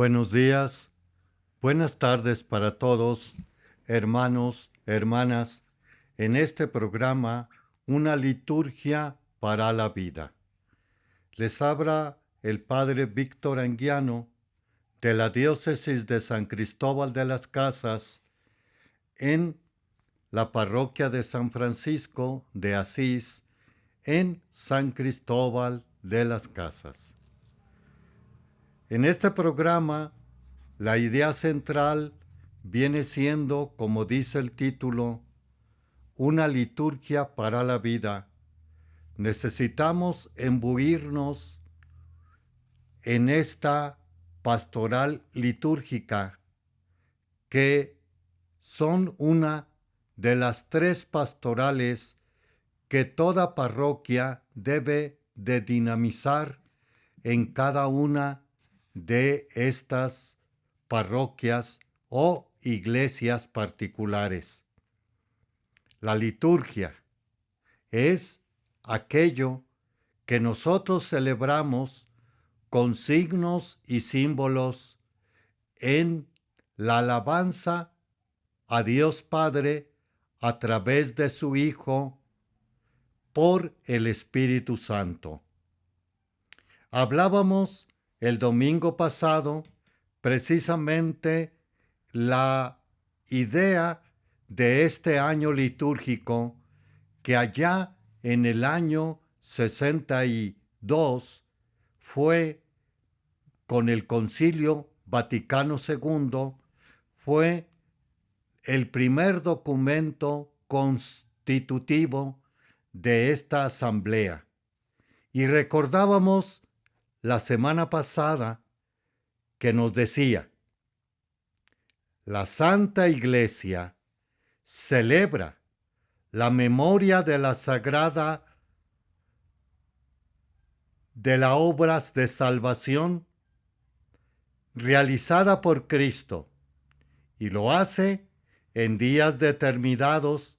Buenos días, buenas tardes para todos, hermanos, hermanas, en este programa Una liturgia para la vida. Les habla el Padre Víctor Anguiano de la Diócesis de San Cristóbal de las Casas en la parroquia de San Francisco de Asís en San Cristóbal de las Casas. En este programa, la idea central viene siendo, como dice el título, una liturgia para la vida. Necesitamos imbuirnos en esta pastoral litúrgica, que son una de las 3 pastorales que toda parroquia debe de dinamizar en cada una de estas parroquias o iglesias particulares. La liturgia es aquello que nosotros celebramos con signos y símbolos en la alabanza a Dios Padre a través de su Hijo por el Espíritu Santo. Hablábamos el domingo pasado precisamente la idea de este año litúrgico, que allá en el año 62 fue con el Concilio Vaticano II, fue el primer documento constitutivo de esta asamblea. Y recordábamos la semana pasada que nos decía: la Santa Iglesia celebra la memoria de la sagrada de las obras de salvación realizada por Cristo, y lo hace en días determinados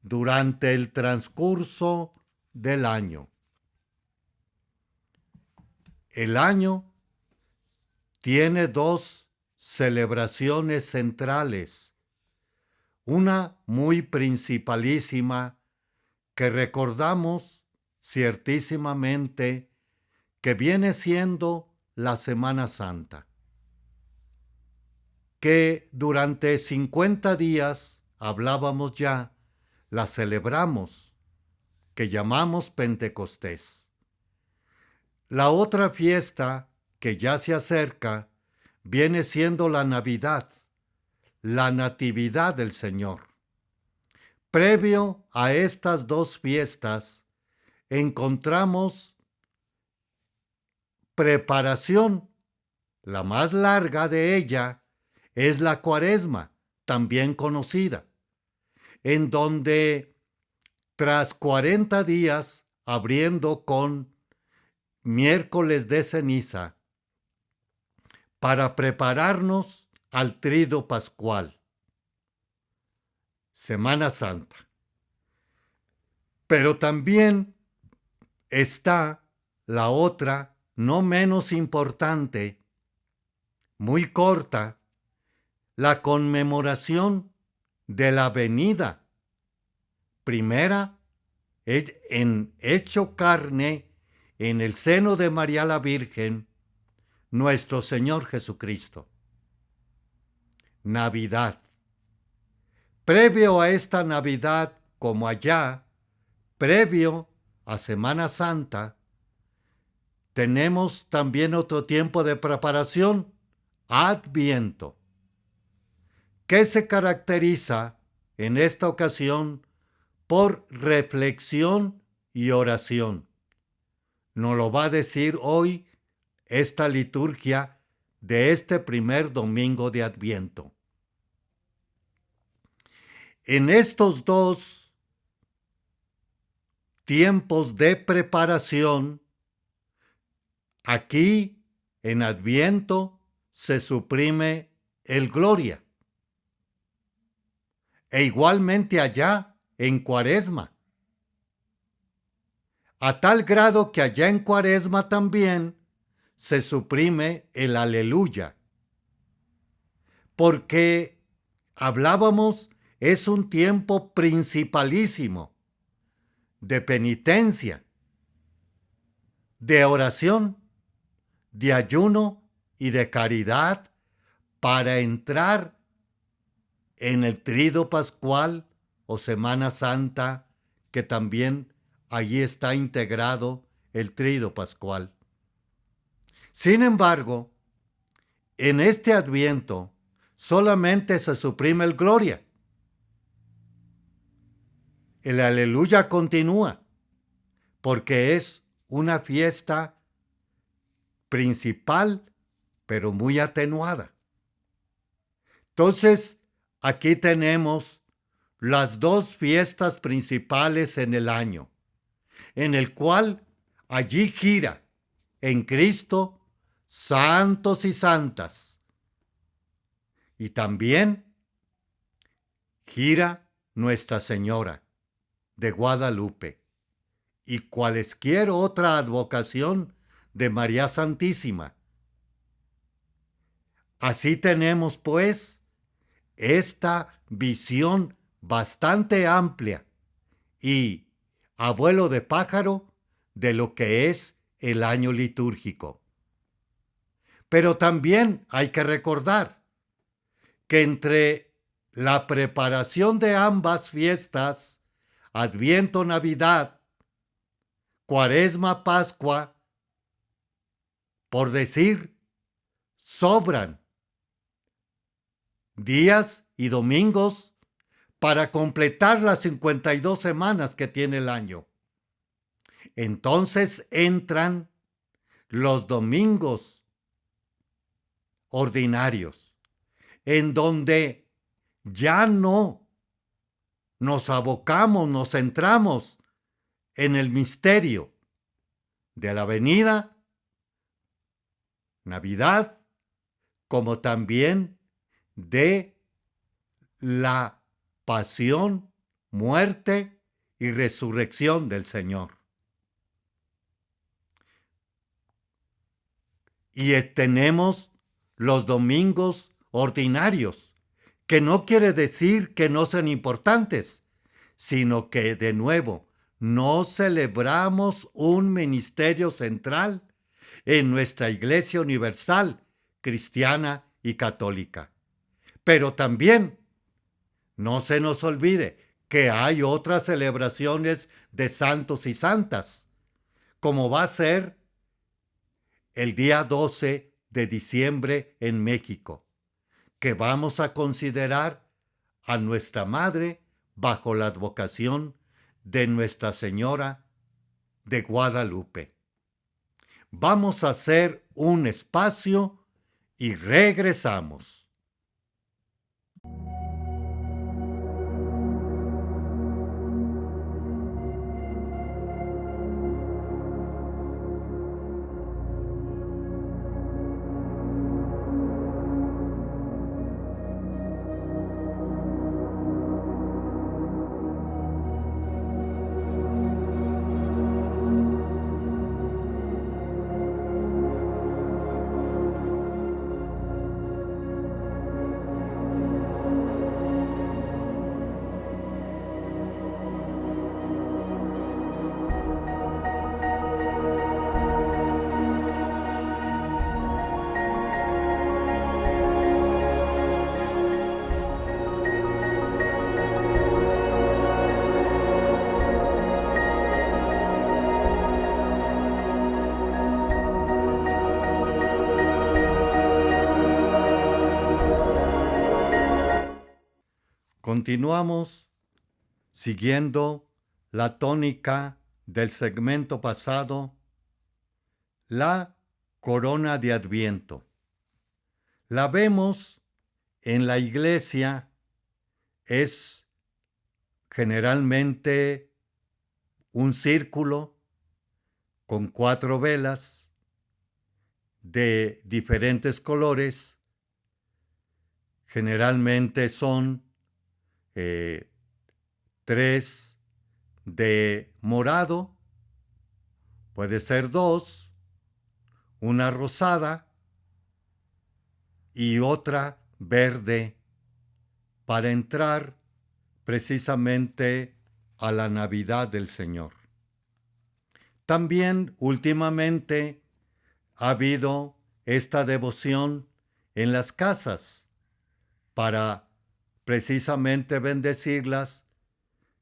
durante el transcurso del año. El año tiene 2 celebraciones centrales, una muy principalísima que recordamos ciertísimamente, que viene siendo la Semana Santa, que durante 50 días, hablábamos ya, la celebramos, que llamamos Pentecostés. La otra fiesta que ya se acerca viene siendo la Navidad, la Natividad del Señor. Previo a estas 2 fiestas, encontramos preparación. La más larga de ella es la Cuaresma, también conocida, en donde tras 40 días, abriendo con miércoles de ceniza, para prepararnos al Trido Pascual, Semana Santa. Pero también está la otra, no menos importante, muy corta, la conmemoración de la venida primera en hecho carne en el seno de María la Virgen, nuestro Señor Jesucristo. Navidad. Previo a esta Navidad, como allá, previo a Semana Santa, tenemos también otro tiempo de preparación, Adviento, que se caracteriza en esta ocasión por reflexión y oración. Nos lo va a decir hoy esta liturgia de este primer domingo de Adviento. En estos 2 tiempos de preparación, aquí en Adviento se suprime el Gloria, e igualmente allá en Cuaresma, a tal grado que allá en Cuaresma también se suprime el Aleluya, porque hablábamos, es un tiempo principalísimo de penitencia, de oración, de ayuno y de caridad para entrar en el Tríodo Pascual o Semana Santa, que también allí está integrado el Tríodo Pascual. Sin embargo, en este Adviento solamente se suprime el Gloria. El Aleluya continúa, porque es una fiesta principal, pero muy atenuada. Entonces, aquí tenemos las dos fiestas principales en el año, en el cual allí gira en Cristo santos y santas. Y también gira Nuestra Señora de Guadalupe y cualesquier otra advocación de María Santísima. Así tenemos, pues, esta visión bastante amplia y abuelo de pájaro de lo que es el año litúrgico. Pero también hay que recordar que entre la preparación de ambas fiestas, Adviento, Navidad, Cuaresma, Pascua, por decir, sobran días y domingos para completar las 52 semanas que tiene el año. Entonces entran los domingos ordinarios, en donde ya no nos abocamos, nos centramos en el misterio de la venida, Navidad, como también de la pasión, muerte y resurrección del Señor. Y tenemos los domingos ordinarios, que no quiere decir que no sean importantes, sino que, de nuevo, no celebramos un ministerio central en nuestra Iglesia Universal, cristiana y católica. Pero también no se nos olvide que hay otras celebraciones de santos y santas, como va a ser el día 12 de diciembre en México, que vamos a considerar a nuestra Madre bajo la advocación de Nuestra Señora de Guadalupe. Vamos a hacer un espacio y regresamos. Continuamos siguiendo la tónica del segmento pasado, la corona de Adviento. La vemos en la iglesia, es generalmente un círculo con 4 velas de diferentes colores. Generalmente son 3 de morado, puede ser 2, una rosada y otra verde para entrar precisamente a la Navidad del Señor. También últimamente ha habido esta devoción en las casas para precisamente bendecirlas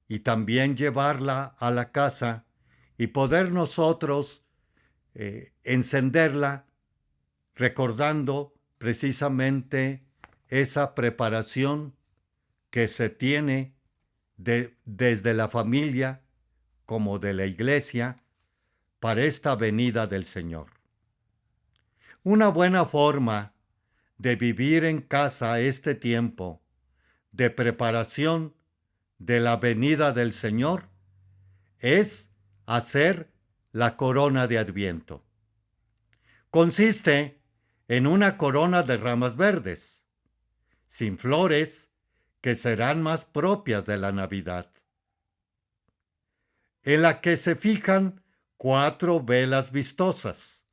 y también llevarla a la casa y poder nosotros encenderla recordando precisamente esa preparación que se tiene desde la familia como de la iglesia para esta venida del Señor. Una buena forma de vivir en casa este tiempo de preparación de la venida del Señor es hacer la corona de Adviento. Consiste en una corona de ramas verdes, sin flores, que serán más propias de la Navidad, en la que se fijan 4 velas vistosas.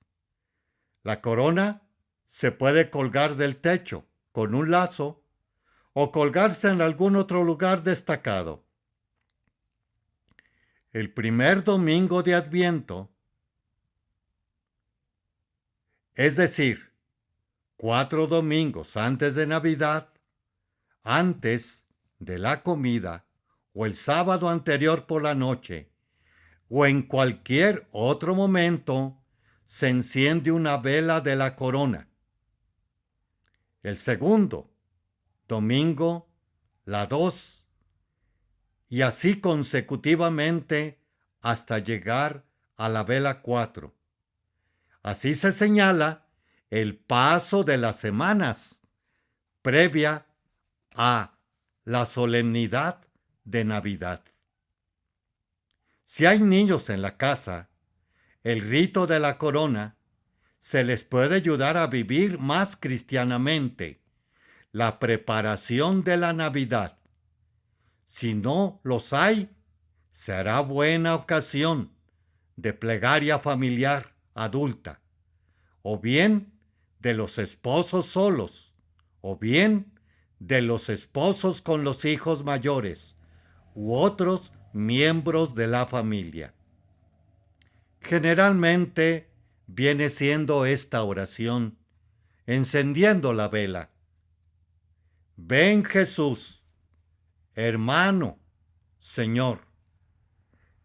La corona se puede colgar del techo con un lazo o colgarse en algún otro lugar destacado. El primer domingo de Adviento, es decir, 4 domingos antes de Navidad, antes de la comida o el sábado anterior por la noche o en cualquier otro momento, se enciende una vela de la corona. El segundo domingo, la 2, y así consecutivamente hasta llegar a la vela 4. Así se señala el paso de las semanas previa a la solemnidad de Navidad. Si hay niños en la casa, el rito de la corona se les puede ayudar a vivir más cristianamente la preparación de la Navidad. Si no los hay, será buena ocasión de plegaria familiar adulta, o bien de los esposos solos, o bien de los esposos con los hijos mayores, u otros miembros de la familia. Generalmente viene siendo esta oración, encendiendo la vela. Ven Jesús, hermano, Señor,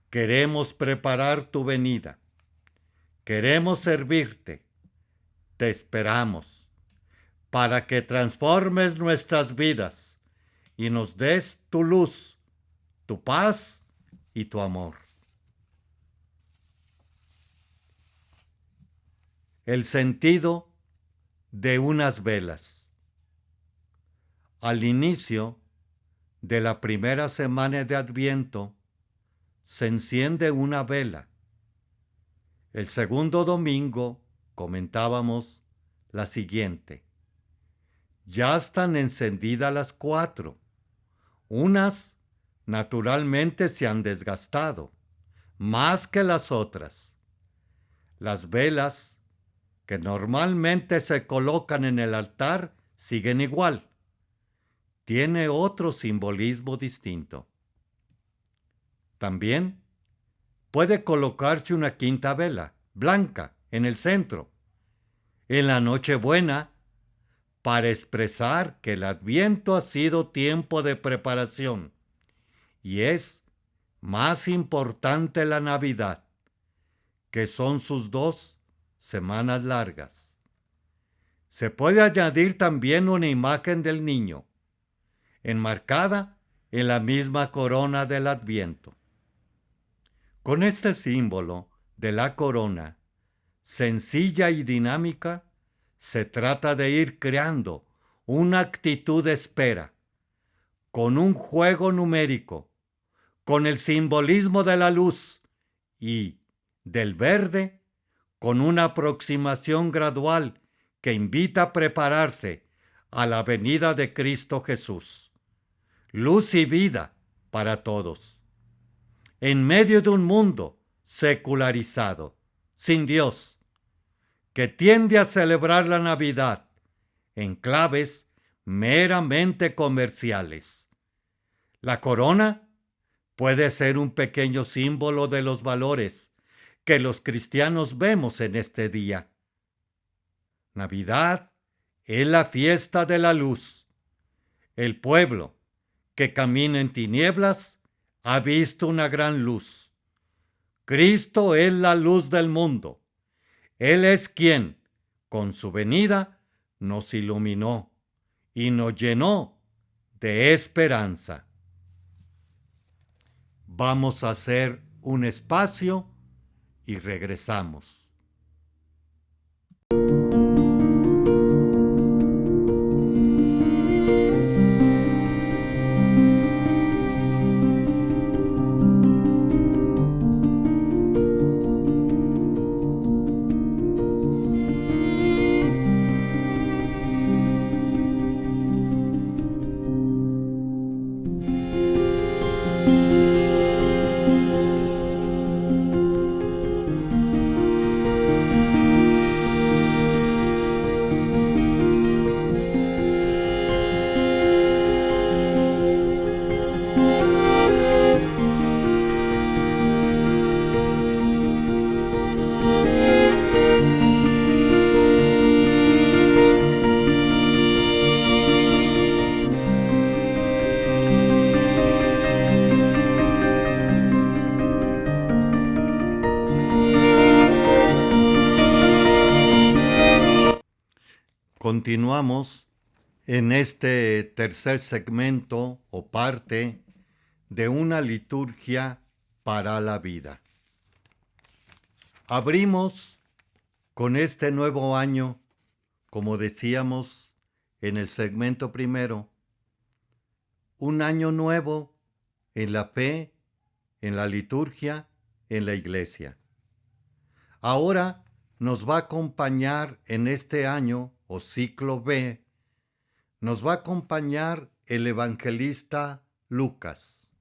queremos preparar tu venida, queremos servirte, te esperamos, para que transformes nuestras vidas y nos des tu luz, tu paz y tu amor. El sentido de unas velas. Al inicio de la primera semana de Adviento se enciende una vela. El segundo domingo comentábamos la siguiente. Ya están encendidas las 4. Unas naturalmente se han desgastado, más que las otras. Las velas que normalmente se colocan en el altar siguen igual. Tiene otro simbolismo distinto. También puede colocarse una quinta vela, blanca, en el centro, en la Nochebuena, para expresar que el Adviento ha sido tiempo de preparación y es más importante la Navidad, que son sus 2 semanas largas. Se puede añadir también una imagen del niño, enmarcada en la misma corona del Adviento. Con este símbolo de la corona, sencilla y dinámica, se trata de ir creando una actitud de espera, con un juego numérico, con el simbolismo de la luz y del verde, con una aproximación gradual que invita a prepararse a la venida de Cristo Jesús. Luz y vida para todos. En medio de un mundo secularizado, sin Dios, que tiende a celebrar la Navidad en claves meramente comerciales. La corona puede ser un pequeño símbolo de los valores que los cristianos vemos en este día. Navidad es la fiesta de la luz. El pueblo que camina en tinieblas ha visto una gran luz. Cristo es la luz del mundo. Él es quien, con su venida, nos iluminó y nos llenó de esperanza. Vamos a hacer un espacio y regresamos. Continuamos en este tercer segmento o parte de una liturgia para la vida. Abrimos con este nuevo año, como decíamos en el segmento primero, un año nuevo en la fe, en la liturgia, en la iglesia. Ahora nos va a acompañar en este año o ciclo B, nos va a acompañar el evangelista Lucas.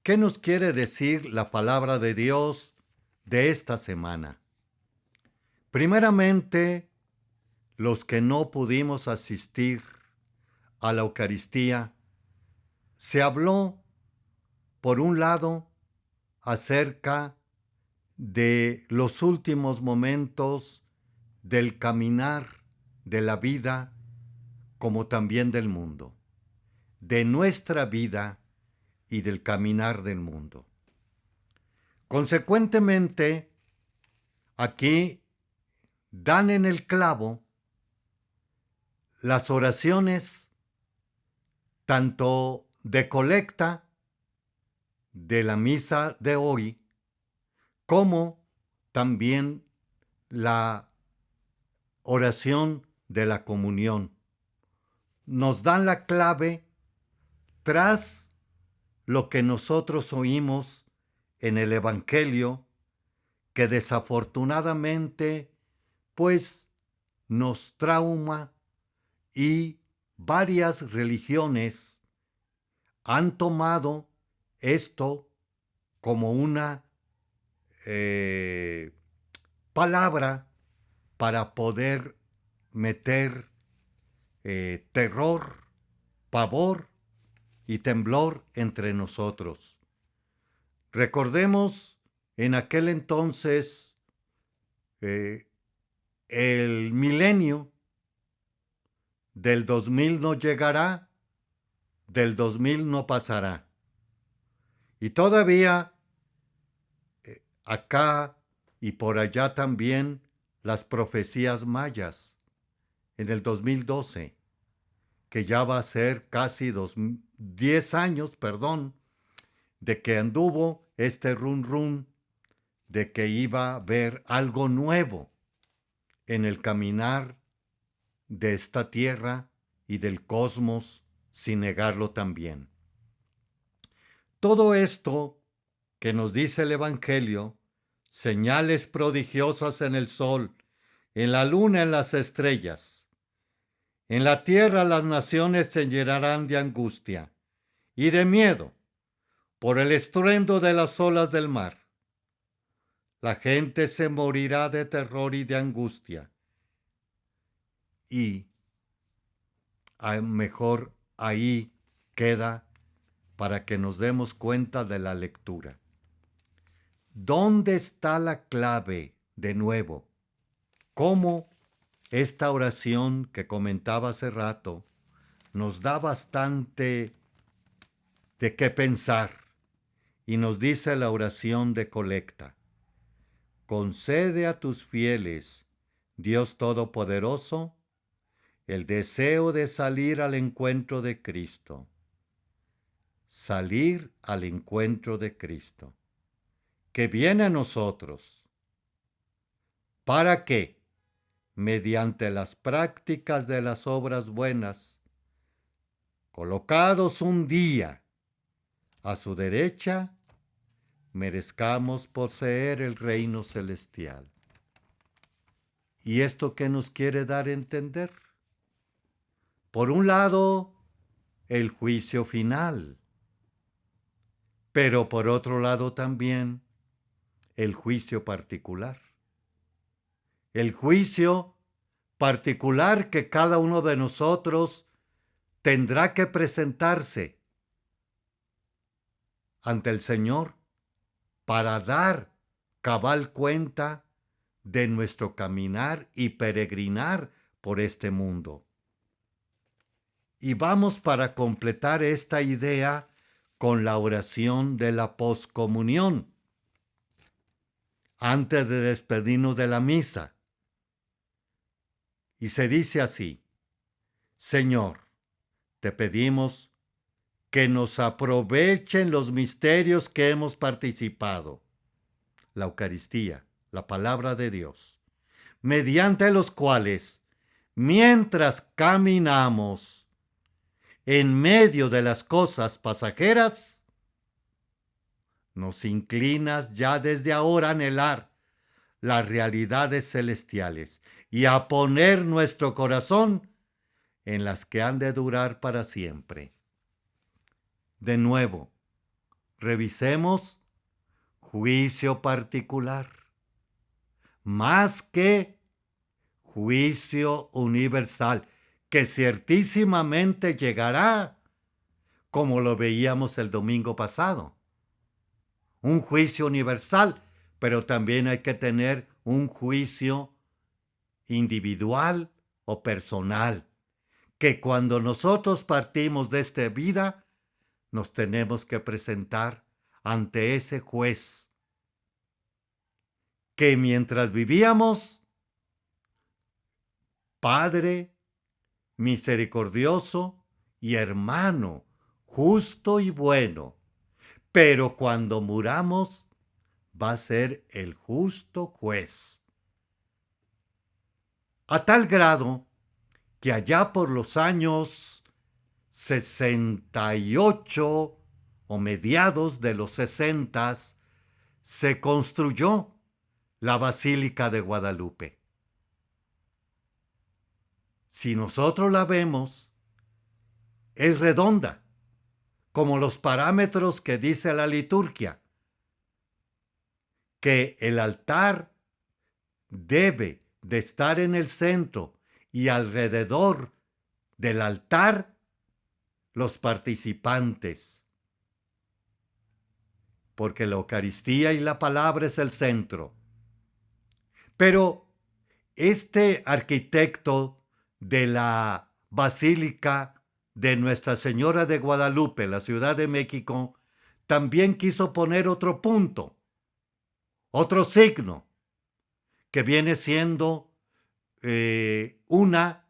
¿Qué nos quiere decir la palabra de Dios de esta semana? Primeramente, los que no pudimos asistir a la Eucaristía, se habló, por un lado, acerca de los últimos momentos del caminar de la vida, como también del mundo, de nuestra vida y del caminar del mundo. Consecuentemente, aquí dan en el clavo las oraciones tanto de colecta de la misa de hoy, como también la oración de la comunión. Nos dan la clave tras lo que nosotros oímos en el Evangelio, que desafortunadamente pues nos trauma, y varias religiones han tomado esto como una palabra para poder meter terror, pavor y temblor entre nosotros. Recordemos en aquel entonces el milenio del 2000 no llegará, del 2000 no pasará. Y todavía acá y por allá también las profecías mayas en el 2012, que ya va a ser casi 10 años, de que anduvo este run de que iba a haber algo nuevo en el caminar de esta tierra y del cosmos, sin negarlo también. Todo esto que nos dice el Evangelio, señales prodigiosas en el sol, en la luna, en las estrellas. En la tierra las naciones se llenarán de angustia y de miedo por el estruendo de las olas del mar. La gente se morirá de terror y de angustia. Y mejor ahí queda para que nos demos cuenta de la lectura. ¿Dónde está la clave de nuevo? ¿Cómo esta oración que comentaba hace rato nos da bastante de qué pensar? Y nos dice la oración de colecta: concede a tus fieles, Dios Todopoderoso, el deseo de salir al encuentro de Cristo. Salir al encuentro de Cristo, que viene a nosotros, para que, mediante las prácticas de las obras buenas, colocados un día a su derecha, merezcamos poseer el reino celestial. ¿Y esto qué nos quiere dar a entender? Por un lado, el juicio final, pero por otro lado también el juicio particular. El juicio particular que cada uno de nosotros tendrá que presentarse ante el Señor para dar cabal cuenta de nuestro caminar y peregrinar por este mundo. Y vamos para completar esta idea con la oración de la poscomunión, antes de despedirnos de la misa. Y se dice así: Señor, te pedimos que nos aprovechen los misterios que hemos participado, la Eucaristía, la palabra de Dios, mediante los cuales, mientras caminamos en medio de las cosas pasajeras, nos inclinas ya desde ahora a anhelar las realidades celestiales y a poner nuestro corazón en las que han de durar para siempre. De nuevo, revisemos juicio particular, más que juicio universal, que ciertísimamente llegará, como lo veíamos el domingo pasado. Un juicio universal, pero también hay que tener un juicio individual o personal, que cuando nosotros partimos de esta vida, nos tenemos que presentar ante ese juez, que mientras vivíamos, Padre misericordioso y hermano, justo y bueno, pero cuando muramos, va a ser el justo juez. A tal grado que allá por los años 68 o mediados de los 60 se construyó la Basílica de Guadalupe. Si nosotros la vemos, es redonda, como los parámetros que dice la liturgia, que el altar debe de estar en el centro y alrededor del altar los participantes, porque la Eucaristía y la palabra es el centro. Pero este arquitecto de la Basílica de Nuestra Señora de Guadalupe, la Ciudad de México, también quiso poner otro punto, otro signo, que viene siendo una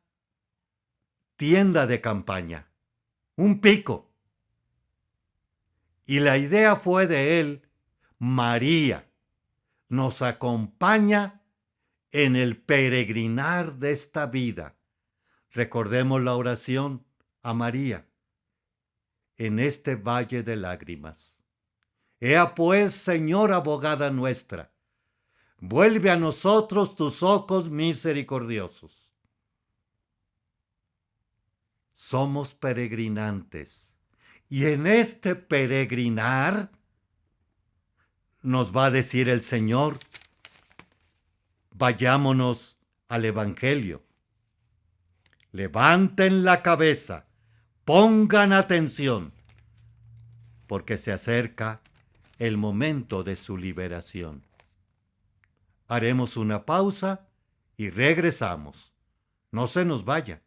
tienda de campaña, un pico. Y la idea fue de él: María nos acompaña en el peregrinar de esta vida. Recordemos la oración a María en este valle de lágrimas. Ea pues, Señora abogada nuestra, vuelve a nosotros tus ojos misericordiosos. Somos peregrinantes, y en este peregrinar nos va a decir el Señor: vayámonos al Evangelio. levanten la cabeza, pongan atención, porque se acerca el momento de su liberación. Haremos una pausa y regresamos. No se nos vaya.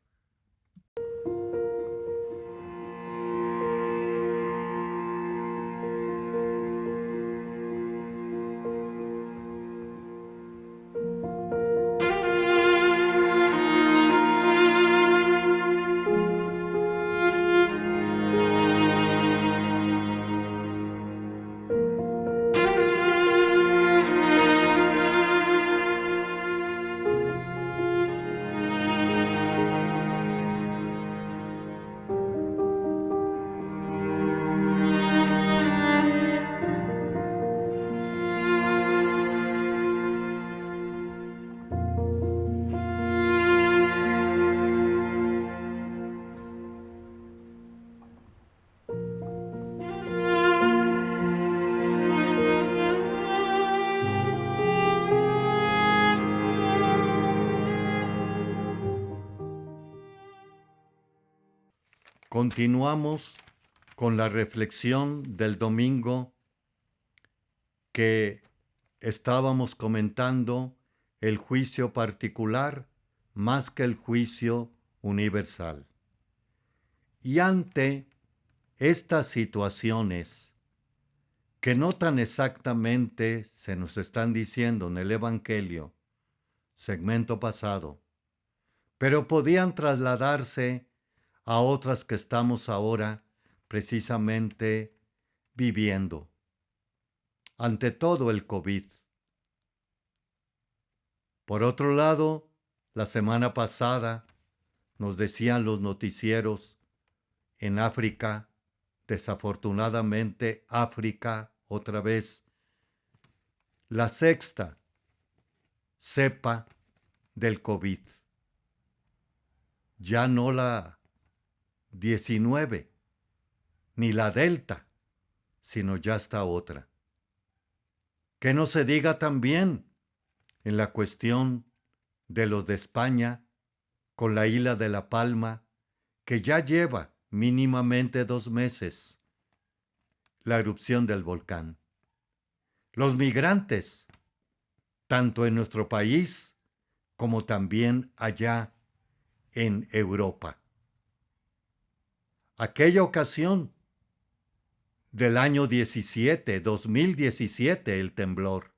Continuamos con la reflexión del domingo que estábamos comentando, el juicio particular más que el juicio universal. Y ante estas situaciones que no tan exactamente se nos están diciendo en el Evangelio, segmento pasado, pero podían trasladarse a otras que estamos ahora precisamente viviendo. Ante todo el COVID. Por otro lado, la semana pasada nos decían los noticieros en África, desafortunadamente África otra vez, la sexta cepa del COVID. Ya no la 19, ni la Delta, sino ya está otra. Que no se diga también en la cuestión de los de España, con la isla de La Palma, que ya lleva mínimamente 2 meses la erupción del volcán. Los migrantes, tanto en nuestro país como también allá en Europa. Aquella ocasión del año 2017, el temblor,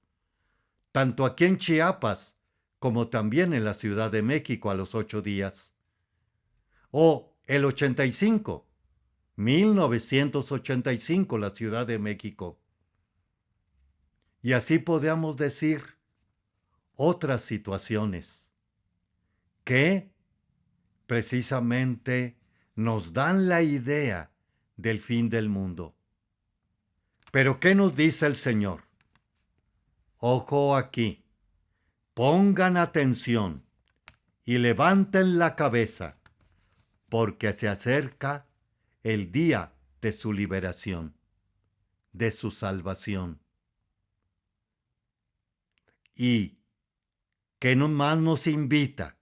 tanto aquí en Chiapas como también en la Ciudad de México a los 8 días. O el 1985, la Ciudad de México. Y así podemos decir otras situaciones que precisamente nos dan la idea del fin del mundo. Pero ¿qué nos dice el Señor? Ojo aquí, pongan atención y levanten la cabeza, porque se acerca el día de su liberación, de su salvación. Y que no más nos invita,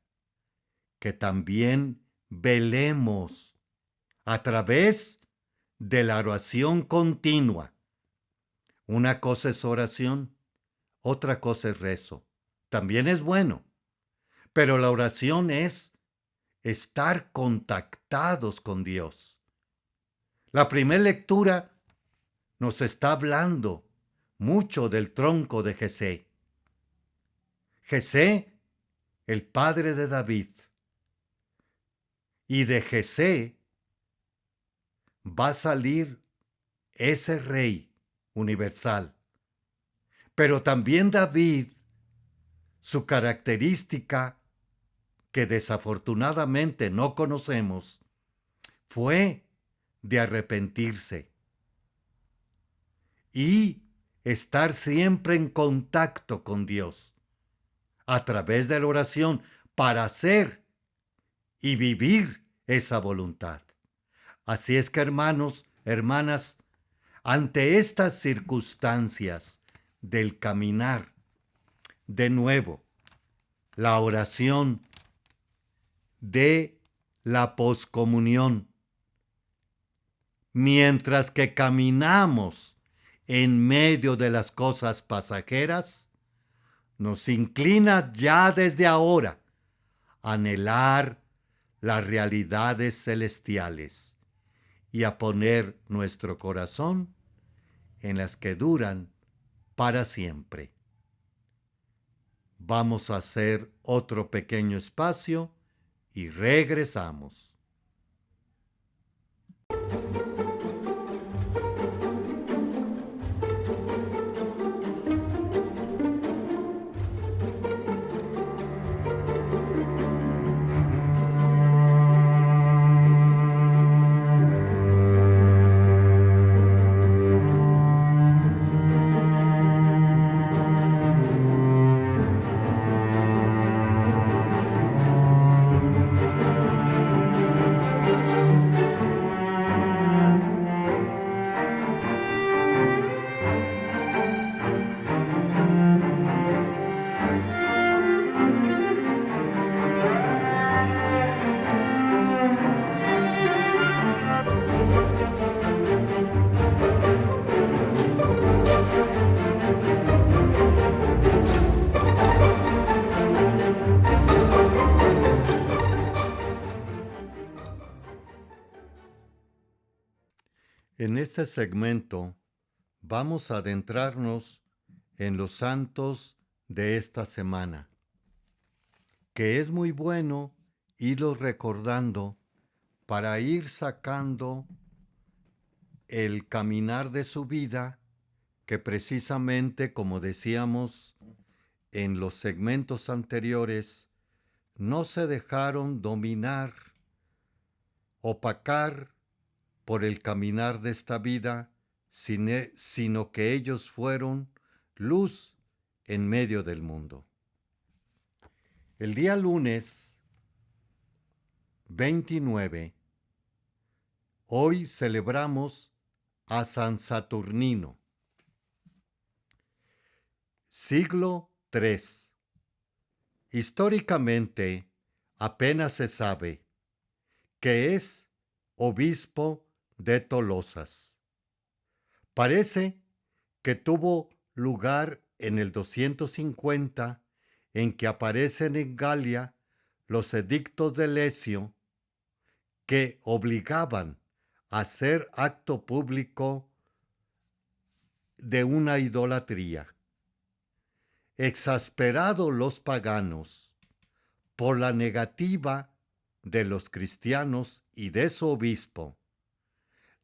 que también velemos a través de la oración continua. Una cosa es oración, otra cosa es rezo. También es bueno, pero la oración es estar contactados con Dios. La primera lectura nos está hablando mucho del tronco de Jesé. Jesé, el padre de David. Y de Jesé va a salir ese rey universal. Pero también David, su característica que desafortunadamente no conocemos, fue de arrepentirse y estar siempre en contacto con Dios a través de la oración para hacer y vivir esa voluntad. Así es que, hermanos, hermanas, ante estas circunstancias del caminar, de nuevo, la oración de la poscomunión. Mientras que caminamos en medio de las cosas pasajeras, nos inclina ya desde ahora a anhelar las realidades celestiales y a poner nuestro corazón en las que duran para siempre. Vamos a hacer otro pequeño espacio y regresamos. En este segmento vamos a adentrarnos en los santos de esta semana, que es muy bueno irlos recordando para ir sacando el caminar de su vida, que precisamente, como decíamos en los segmentos anteriores, no se dejaron dominar, opacar por el caminar de esta vida, sino que ellos fueron luz en medio del mundo. El día lunes 29, hoy celebramos a San Saturnino. Siglo III. Históricamente, apenas se sabe que es obispo de Tolosas. Parece que tuvo lugar en el 250, en que aparecen en Galia los edictos de Lesio que obligaban a hacer acto público de una idolatría. Exasperados los paganos por la negativa de los cristianos y de su obispo,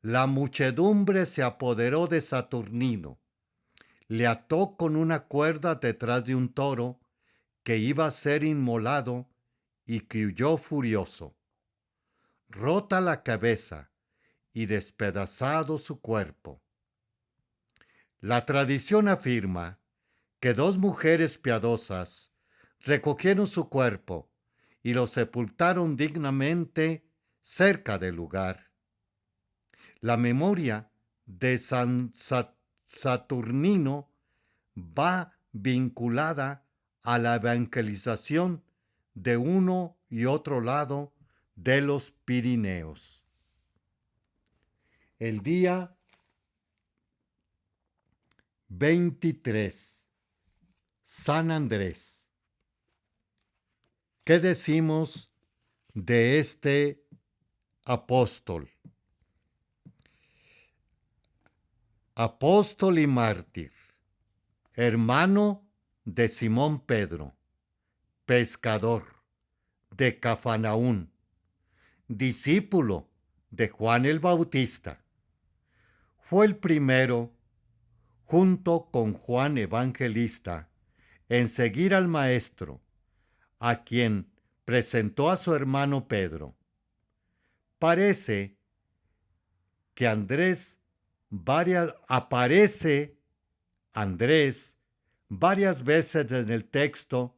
la muchedumbre se apoderó de Saturnino, le ató con una cuerda detrás de un toro que iba a ser inmolado y que huyó furioso. Rota la cabeza y despedazado su cuerpo. La tradición afirma que dos mujeres piadosas recogieron su cuerpo y lo sepultaron dignamente cerca del lugar. La memoria de San Saturnino va vinculada a la evangelización de uno y otro lado de los Pirineos. El día 23, San Andrés. ¿Qué decimos de este apóstol? Apóstol y mártir, hermano de Simón Pedro, pescador de Cafarnaún, discípulo de Juan el Bautista. Fue el primero, junto con Juan Evangelista, en seguir al Maestro, a quien presentó a su hermano Pedro. Parece que aparece Andrés varias veces en el texto,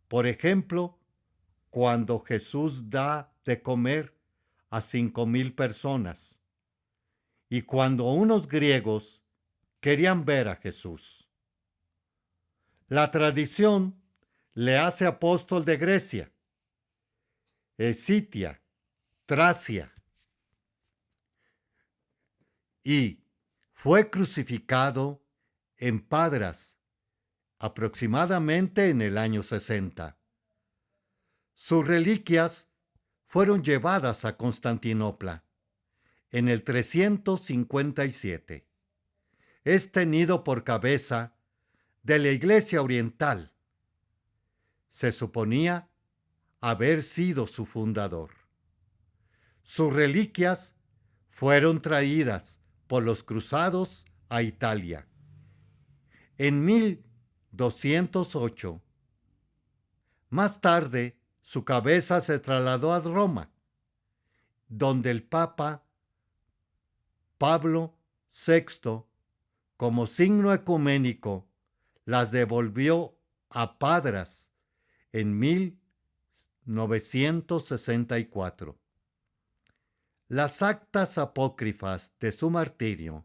por ejemplo, cuando Jesús da de comer a 5,000 personas y cuando unos griegos querían ver a Jesús. La tradición le hace apóstol de Grecia, Escitia Tracia, y fue crucificado en Padras, aproximadamente en el año 60. Sus reliquias fueron llevadas a Constantinopla en el 357. Es tenido por cabeza de la Iglesia Oriental. Se suponía haber sido su fundador. Sus reliquias fueron traídas por los cruzados a Italia. En 1208, más tarde, su cabeza se trasladó a Roma, donde el Papa Pablo VI, como signo ecuménico, las devolvió a Padras en 1964. Las actas apócrifas de su martirio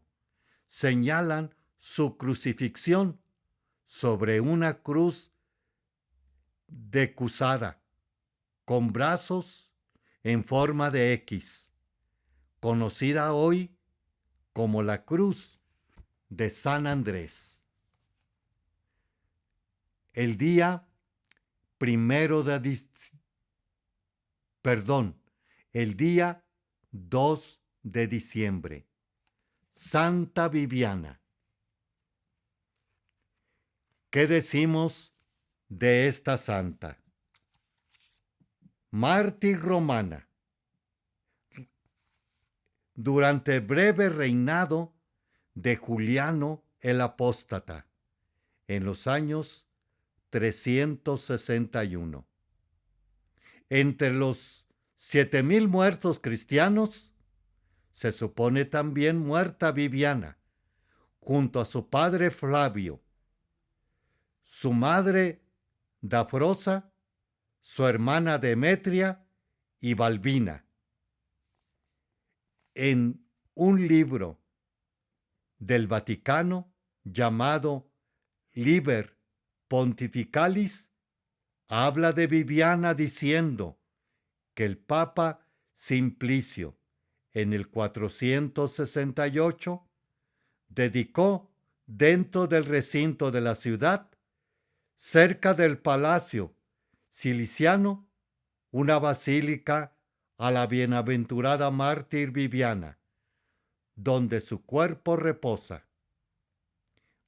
señalan su crucifixión sobre una cruz decusada, con brazos en forma de X, conocida hoy como la Cruz de San Andrés. El día el día 2 de diciembre, Santa Viviana. ¿Qué decimos de esta santa? Mártir romana. Durante el breve reinado de Juliano el Apóstata, en los años 361. Entre los 7,000 muertos cristianos, se supone también muerta Viviana, junto a su padre Flavio, su madre Dafrosa, su hermana Demetria y Balbina. En un libro del Vaticano llamado Liber Pontificalis, habla de Viviana diciendo que el Papa Simplicio, en el 468, dedicó dentro del recinto de la ciudad, cerca del Palacio Ciliciano, una basílica a la bienaventurada mártir Viviana, donde su cuerpo reposa.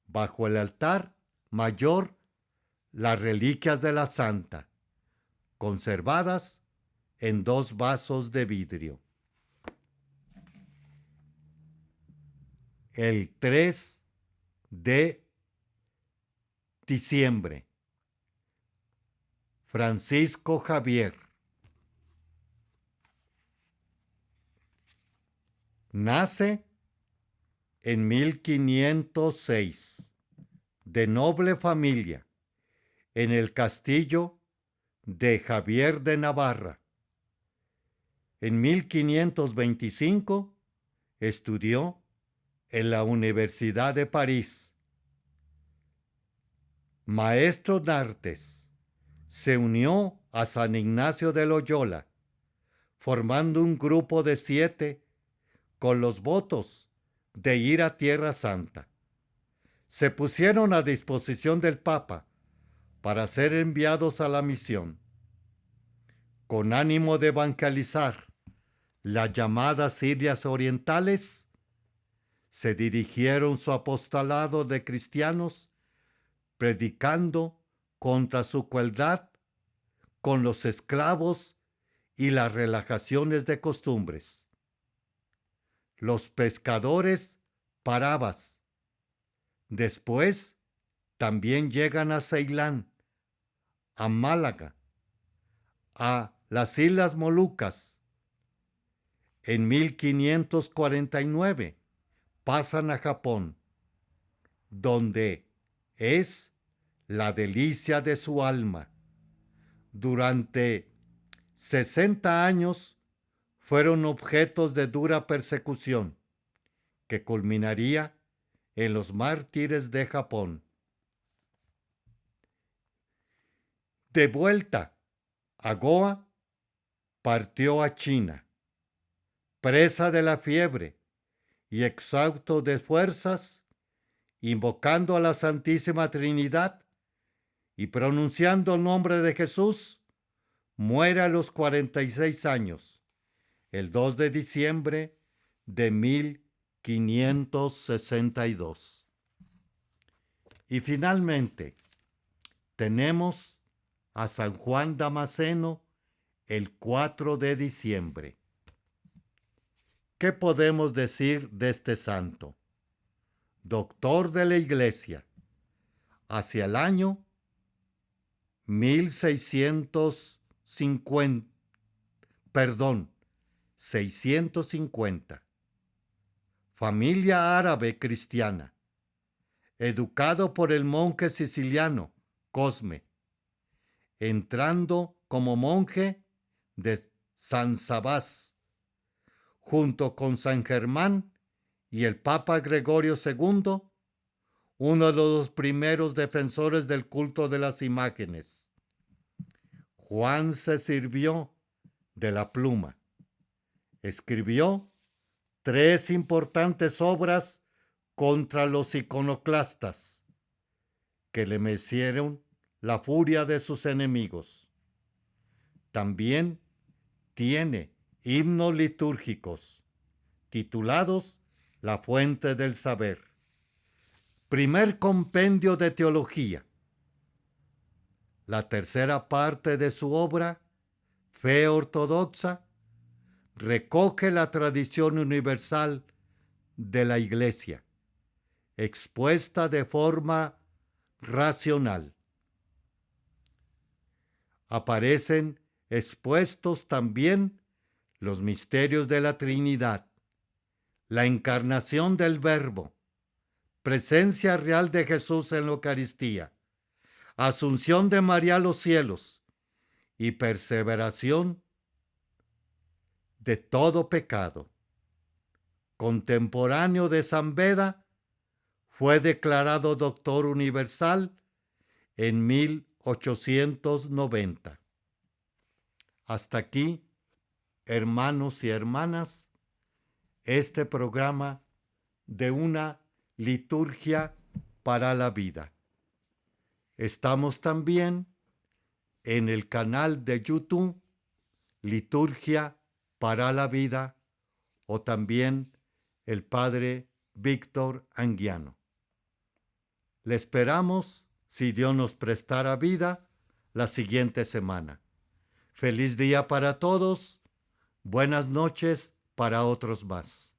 Bajo el altar mayor, las reliquias de la santa, conservadas en 2 vasos de vidrio. El 3 de diciembre, Francisco Javier. Nace en 1506, de noble familia, en el castillo de Javier de Navarra. En 1525 estudió en la Universidad de París. Maestro de artes, se unió a San Ignacio de Loyola, formando un grupo de 7 con los votos de ir a Tierra Santa. Se pusieron a disposición del Papa para ser enviados a la misión, con ánimo de evangelizar las llamadas Indias Orientales. Se dirigieron su apostolado de cristianos predicando contra su crueldad con los esclavos y las relajaciones de costumbres. Los pescadores parabas. Después también llegan a Ceilán, a Málaga, a las Islas Molucas. En 1549 pasan a Japón, donde es la delicia de su alma. Durante 60 años fueron objetos de dura persecución, que culminaría en los mártires de Japón. De vuelta a Goa, partió a China, presa de la fiebre y exhausto de fuerzas, invocando a la Santísima Trinidad y pronunciando el nombre de Jesús, muere a los 46 años, el 2 de diciembre de 1562. Y finalmente, tenemos a San Juan Damasceno el 4 de diciembre. ¿Qué podemos decir de este santo? Doctor de la Iglesia. Hacia el año 650. Familia árabe cristiana. Educado por el monje siciliano Cosme. Entrando como monje de San Sabás, junto con San Germán y el Papa Gregorio II, uno de los primeros defensores del culto de las imágenes. Juan se sirvió de la pluma. Escribió 3 importantes obras contra los iconoclastas, que le mecieron la furia de sus enemigos. También tiene himnos litúrgicos titulados La Fuente del Saber. Primer compendio de teología. La tercera parte de su obra, Fe Ortodoxa, recoge la tradición universal de la Iglesia, expuesta de forma racional. Aparecen expuestos también los misterios de la Trinidad, la encarnación del Verbo, presencia real de Jesús en la Eucaristía, asunción de María a los cielos y perseveración de todo pecado. Contemporáneo de San Beda, fue declarado doctor universal en 1890. Hasta aquí, hermanos y hermanas, este programa de una liturgia para la vida. Estamos también en el canal de YouTube Liturgia para la Vida, o también el Padre Víctor Anguiano. Le esperamos, si Dios nos prestara vida, la siguiente semana. Feliz día para todos, buenas noches para otros más.